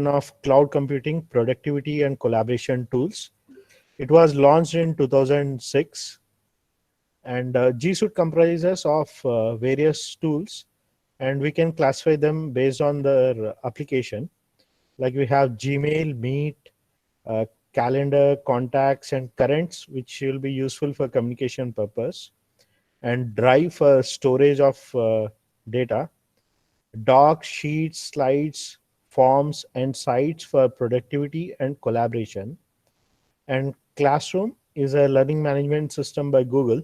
of cloud computing, productivity, and collaboration tools. It was launched in 2006, and G Suite comprises of various tools, and we can classify them based on their application. Like we have Gmail, Meet, uh, calendar, contacts, and currents, which will be useful for communication purpose, and Drive for storage of data, docs, sheets, slides, forms, and sites for productivity and collaboration. And Classroom is a learning management system by Google.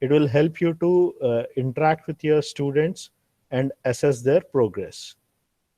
It will help you to interact with your students and assess their progress.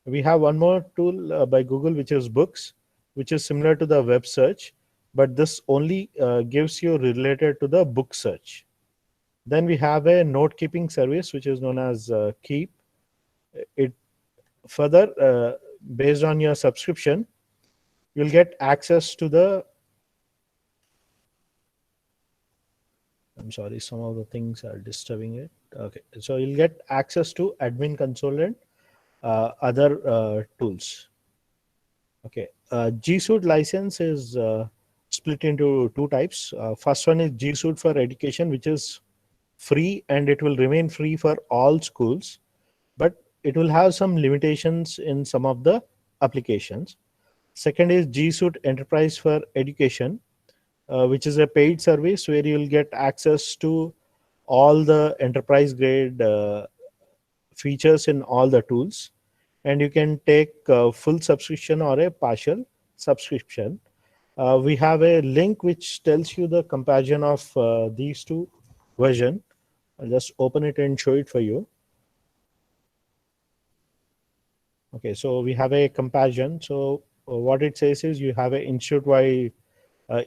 We have one more tool by Google, which is Books, which is similar to the web search, but this only gives you related to the book search. Then we have a note keeping service, which is known as Keep. It further, based on your subscription, you'll get access to the, I'm sorry, some of the things are disturbing it. Okay, so you'll get access to admin console and other tools. Okay, G Suite license is split into two types. First one is G Suite for education, which is free and it will remain free for all schools, but it will have some limitations in some of the applications. Second is G Suite Enterprise for Education, which is a paid service where you'll get access to all the enterprise grade features in all the tools, and you can take full subscription or a partial subscription. We have a link which tells you the comparison of these two version. I'll just open it and show it for you. Okay, so we have a comparison. So what it says is you have an institute-wide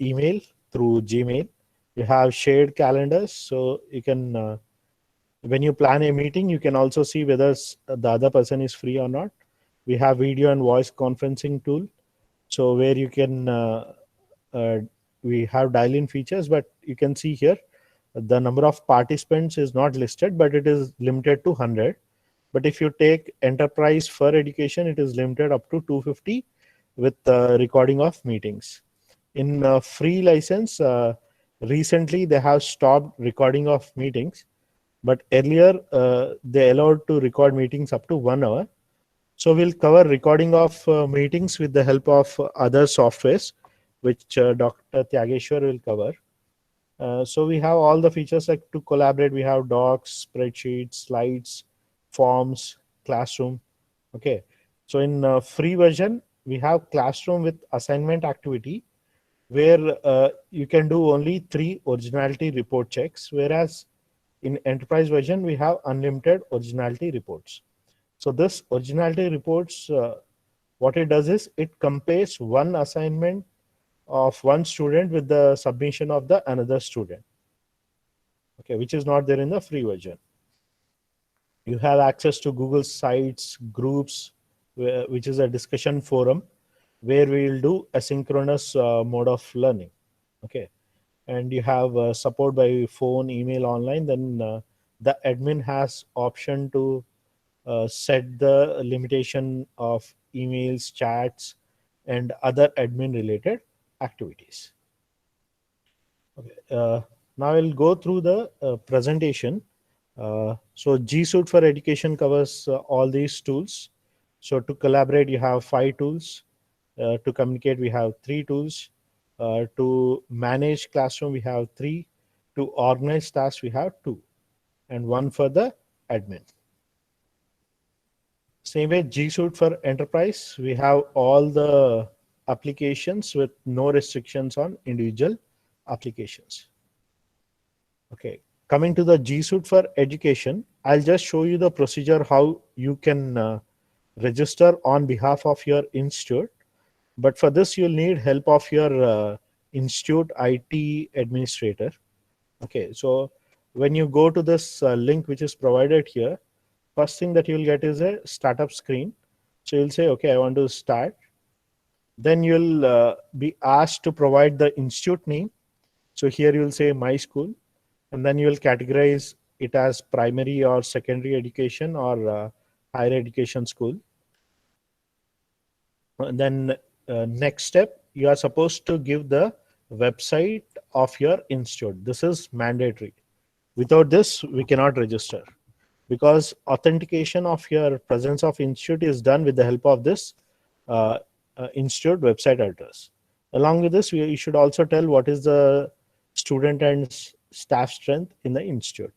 email through Gmail. You have shared calendars, so you can when you plan a meeting, you can also see whether the other person is free or not. We have video and voice conferencing tool, so where you can uh, we have dial-in features, but you can see here the number of participants is not listed, but it is limited to 100. But if you take enterprise for education, it is limited up to 250 with recording of meetings. In free license, recently they have stopped recording of meetings, but earlier they allowed to record meetings up to 1 hour. So we'll cover recording of meetings with the help of other softwares, which Dr. Tyageshwar will cover. So we have all the features like to collaborate. We have docs, spreadsheets, slides, forms, classroom. Okay. So in free version, we have classroom with assignment activity where you can do only 3 originality report checks, whereas in enterprise version, we have unlimited originality reports. So this originality reports, what it does is it compares one assignment of one student with the submission of the another student, okay, which is not there in the free version. You have access to Google Sites, groups, which is a discussion forum where we will do asynchronous mode of learning. Okay, and you have support by phone, email, online. Then the admin has option to set the limitation of emails, chats, and other admin related activities. Okay. Now I'll go through the presentation. So G Suite for Education covers all these tools. So to collaborate, you have 5 tools. To communicate, we have 3 tools. To manage classroom, we have 3. To organize tasks, we have 2, and 1 for the admin. Same way, G Suite for Enterprise, we have all the applications with no restrictions on individual applications. Okay, coming to the G Suite for Education, I'll just show you the procedure how you can register on behalf of your institute. But for this, you'll need help of your institute IT administrator. Okay, so when you go to this link which is provided here, first thing that you'll get is a startup screen. So you'll say, okay, I want to start. Then you'll be asked to provide the institute name. So here you'll say my school, and then you'll categorize it as primary or secondary education or higher education school. Then next step, you are supposed to give the website of your institute. This is mandatory. Without this, we cannot register, because authentication of your presence of institute is done with the help of this uh, institute website address. Along with this, you should also tell what is the student and staff strength in the institute.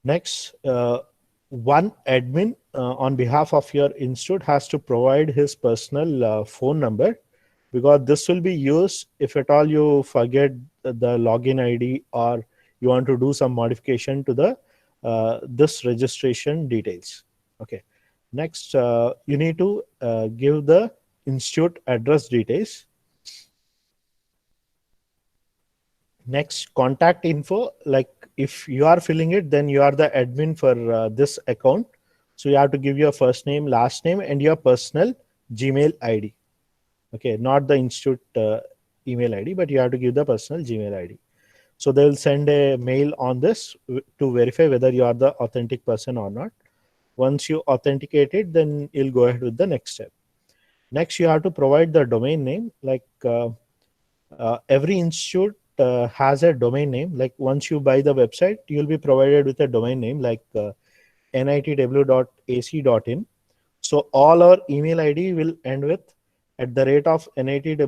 Next, one admin on behalf of your institute has to provide his personal phone number, because this will be used if at all you forget the login ID, or you want to do some modification to the this registration details. Okay. Next, you need to give the institute address details. Next, contact info, like if you are filling it, then you are the admin for this account. So you have to give your first name, last name, and your personal Gmail ID. Okay, not the institute email ID, but you have to give the personal Gmail ID. So they will send a mail on this to verify whether you are the authentic person or not. Once you authenticate it, then you'll go ahead with the next step. Next, you have to provide the domain name. Like every institute has a domain name. Like once you buy the website, you'll be provided with a domain name like nitw.ac.in. So all our email ID will end with @nitw.ac.in,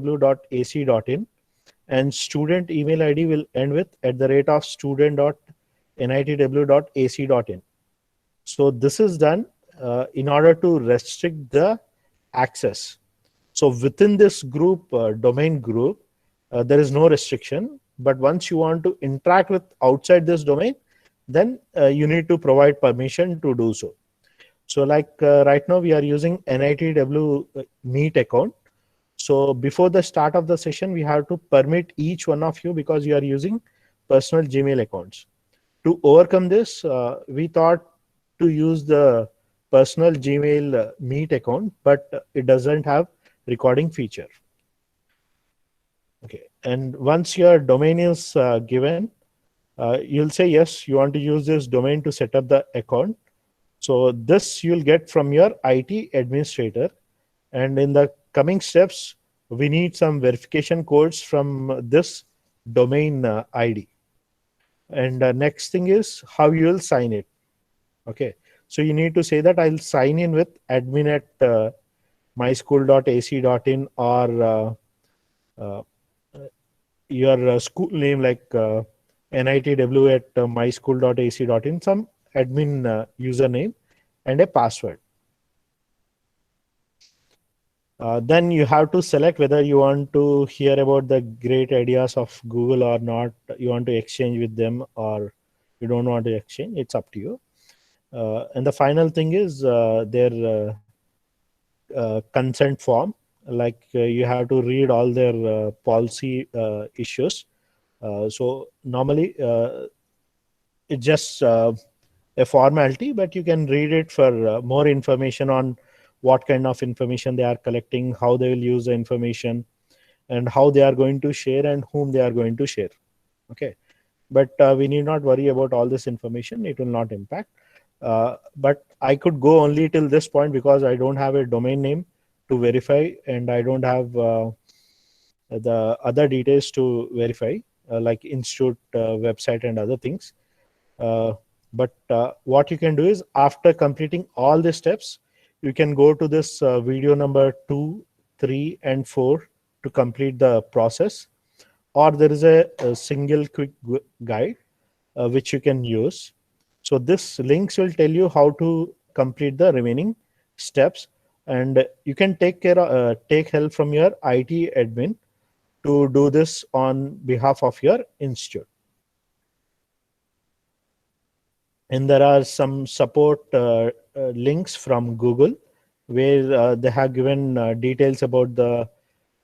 and student email ID will end with @student.nitw.ac.in. So this is done in order to restrict the access. So within this group, domain group, there is no restriction. But once you want to interact with outside this domain, then you need to provide permission to do so. So like right now we are using NITW Meet account. So before the start of the session, we have to permit each one of you, because you are using personal Gmail accounts. To overcome this, we thought to use the personal Gmail Meet account, but it doesn't have recording feature. Okay, and once your domain is given, you'll say yes, you want to use this domain to set up the account. So this you'll get from your IT administrator. And in the coming steps, we need some verification codes from this domain ID. And next thing is how you will sign it. Okay. So you need to say that I'll sign in with admin at myschool.ac.in, or uh, your school name like nitw at myschool.ac.in, some admin username and a password. Then you have to select whether you want to hear about the great ideas of Google or not. You want to exchange with them, or you don't want to exchange. It's up to you. And the final thing is their consent form. Like you have to read all their policy issues. So normally it's just a formality, but you can read it for more information on what kind of information they are collecting, how they will use the information, and how they are going to share and whom they are going to share. Okay, but we need not worry about all this information. It will not impact. But I could go only till this point, because I don't have a domain name to verify, and I don't have the other details to verify, like institute website and other things. But what you can do is, after completing all the steps, you can go to this video number 2, 3, and 4 to complete the process. Or there is a single quick guide which you can use. So this links will tell you how to complete the remaining steps, and you can take help from your IT admin to do this on behalf of your institute. And there are some support links from Google, where they have given details about the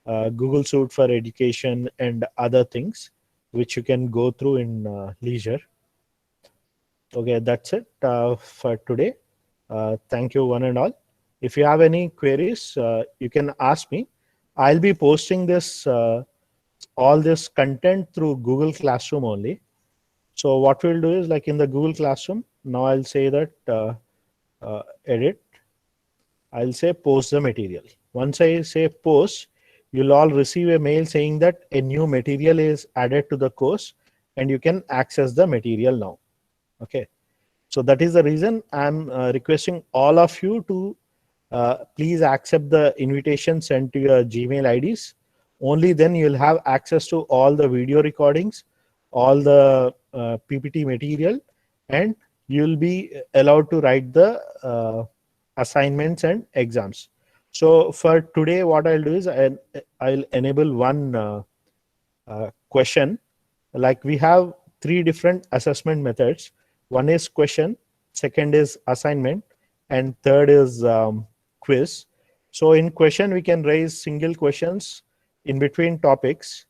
Google Suite for Education and other things, which you can go through in leisure. Okay, that's it for today. Thank you, one and all. If you have any queries, you can ask me. I'll be posting this all this content through Google Classroom only. So what we'll do is, like in the Google Classroom, now I'll say that edit. I'll say post the material. Once I say post, you'll all receive a mail saying that a new material is added to the course and you can access the material now. Okay. So that is the reason I'm requesting all of you to please accept the invitation sent to your Gmail IDs. Only then you'll have access to all the video recordings, all the PPT material, and you'll be allowed to write the assignments and exams. So for today, what I'll do is I'll enable one question. Like we have three different assessment methods. One is question, second is assignment, and third is quiz. So in question, we can raise single questions in between topics.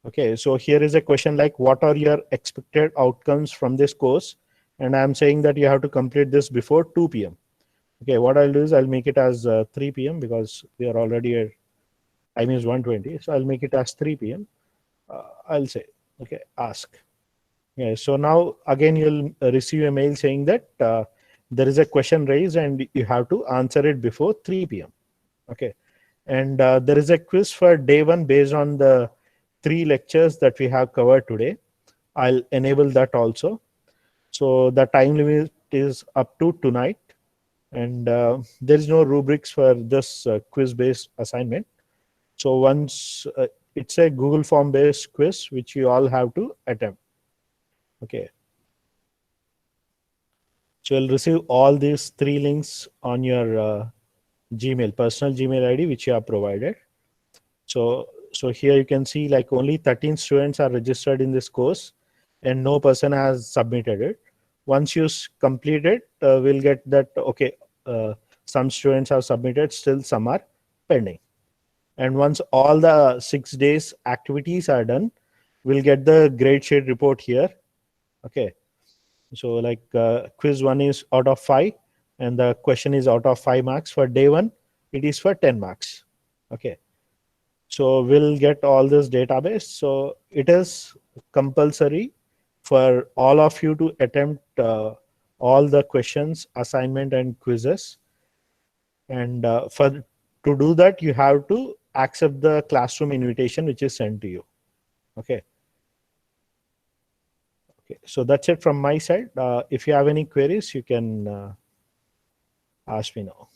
Okay, so here is a question like, what are your expected outcomes from this course? And I'm saying that you have to complete this before 2 p.m. Okay, what I'll do is I'll make it as 3 p.m. because we are already at time is 1:20. So I'll make it as 3 p.m. I'll say, okay, ask. Yeah, so now again, you'll receive a mail saying that there is a question raised and you have to answer it before 3 p.m. Okay. And there is a quiz for day one based on the 3 lectures that we have covered today. I'll enable that also. So the time limit is up to tonight. And there is no rubrics for this quiz based assignment. So once it's a Google form based quiz, which you all have to attempt. Okay. So you'll receive all these 3 links on your Gmail, personal Gmail ID, which you have provided. So here you can see like only 13 students are registered in this course and no person has submitted it. Once you complete it, we'll get that, okay, some students have submitted, still some are pending. And once all the 6 days activities are done, we'll get the grade sheet report here. Okay. So like quiz 1 is out of 5 and the question is out of 5 marks. For day 1, it is for 10 marks. Okay. So we'll get all this database. So it is compulsory for all of you to attempt all the questions, assignment and quizzes. And to do that, you have to accept the classroom invitation which is sent to you. Okay. Okay. So that's it from my side. If you have any queries, you can ask me now.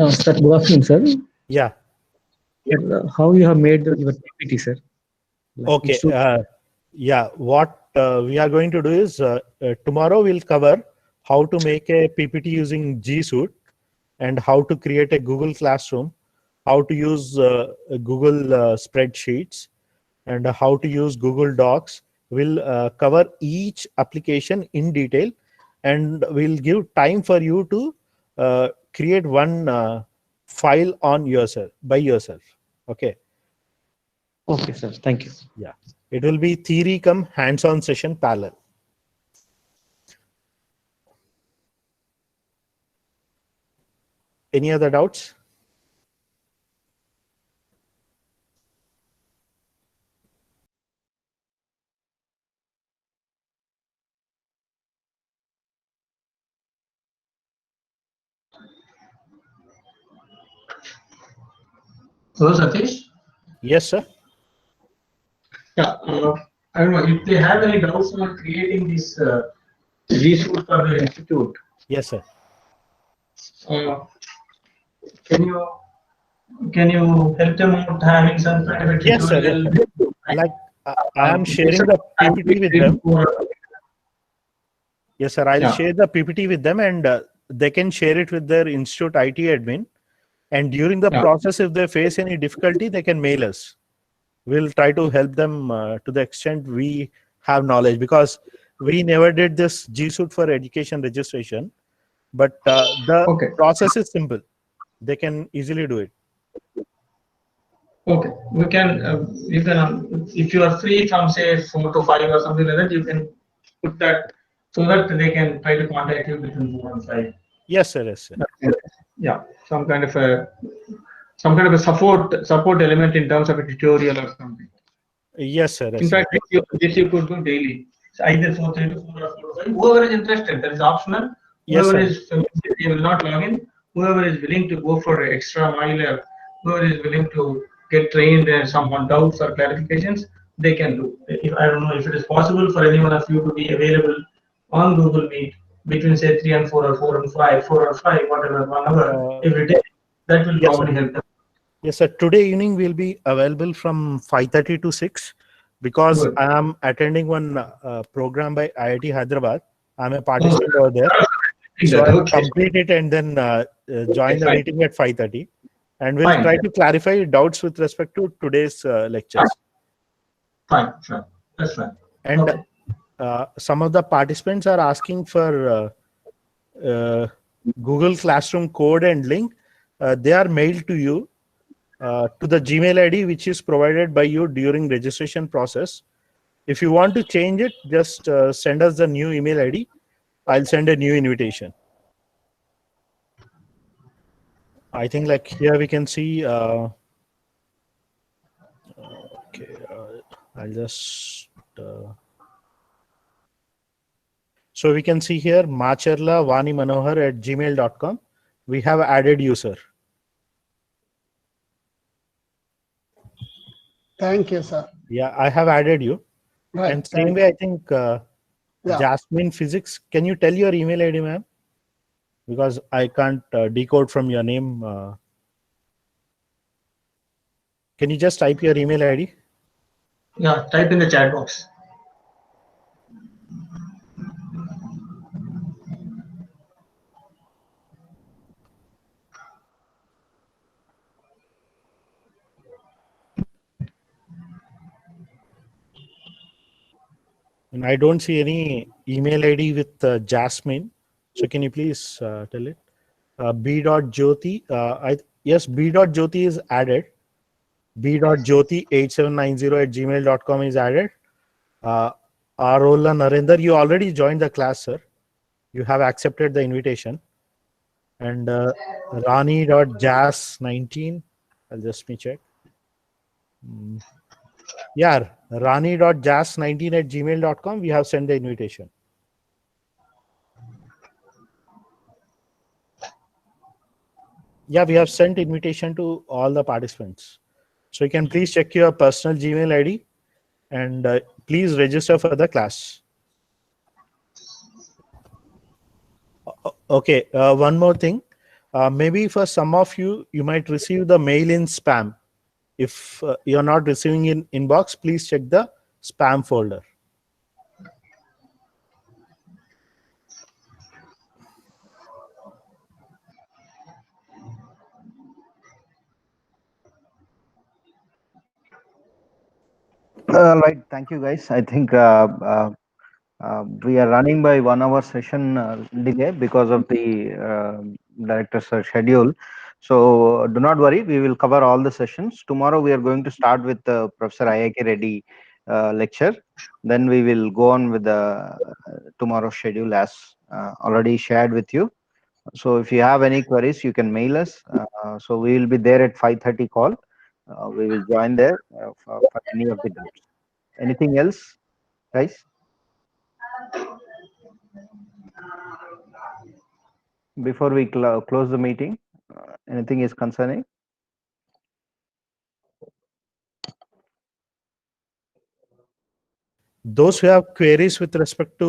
Sir, good afternoon, sir. Yeah. How you have made your PPT, sir? Like Okay. Yeah. What we are going to do is tomorrow we'll cover how to make a PPT using G Suite and how to create a Google Classroom, how to use Google spreadsheets, and how to use Google Docs. We'll cover each application in detail, and we'll give time for you to create one file on yourself by yourself. Okay. Okay, sir. Thank you. Yeah. It will be theory come hands-on session parallel. Any other doubts? Hello, Satish. Yes, sir. Yeah, I don't know if they have any doubts on creating this G Suite for the institute. Yes, sir. Can you help them out having some kind of a Yes, sir. tutorial? Like I am sharing the PPT with them. Yes, sir. I'll share the PPT with them, and they can share it with their institute IT admin. And during the process, if they face any difficulty, they can mail us. We'll try to help them to the extent we have knowledge, because we never did this G Suite for education registration, but the process is simple. They can easily do it. Okay, we can. You can, if you are free from say 4 to 5 or something like that, you can put that so that they can try to contact you between 4 and 5. Yes, sir. Yes, sir. Yeah, some kind of a support element in terms of a tutorial or something. Yes, sir. In Yes, sir. fact, this you could do daily. So either 4:30 to 4 or 4 to 5. Whoever is interested, that is optional. Yes, Whoever sir. is familiar, they will not log in. Whoever is willing to go for an extra mile, or whoever is willing to get trained and someone doubts or clarifications, they can do. If I don't know if it is possible for any one of you to be available on Google Meet between say 3 and 4 or 4 and 5, 4 or 5, whatever, 1 hour every day, that will Yes, sir. probably help them. Yes, sir. Today evening we'll be available from 5:30 to 6 because Good. I am attending one program by IIT Hyderabad. I'm a participant over there. So I'll Okay. complete it and then join the Fine. meeting at 5:30. And we'll Fine. try to clarify doubts with respect to today's lectures. Fine, sure. That's fine. And Okay. some of the participants are asking for Google Classroom code and link. They are mailed to you to the Gmail ID which is provided by you during registration process. If you want to change it, just send us the new email ID. I'll send a new invitation. I think like here we can see. Okay, I'll just. So we can see here Macharla Vani Manohar at gmail.com. We have added user. Thank you, sir. Yeah, I have added you. Right. And same way, I think Yeah. Jasmine Physics. Can you tell your email ID, ma'am? Because I can't decode from your name. Can you just type your email ID? Yeah, type in the chat box. And I don't see any email ID with Jasmine. So can you please tell it? B.Jyoti. Yes, B.Jyoti is added. B.Jyoti8790 at gmail.com is added. Arola Narendra, you already joined the class, sir. You have accepted the invitation. And Rani.jas19. I'll just me check. Yeah, Rani.jas19 at gmail.com. We have sent the invitation. Yeah, we have sent invitation to all the participants. So you can please check your personal Gmail ID and please register for the class. Okay, one more thing. Maybe for some of you, you might receive the mail in spam. If you're not receiving in inbox, please check the spam folder. Right. Thank you, guys. I think we are running by 1 hour session delay because of the director's schedule. So do not worry. We will cover all the sessions. Tomorrow we are going to start with Professor I.I.K. Reddy lecture. Then we will go on with the tomorrow's schedule as already shared with you. So if you have any queries, you can mail us. So we will be there at 5:30 call. We will join there for any of the doubts. Anything else, guys? Before we close the meeting, anything is concerning? Those who have queries with respect to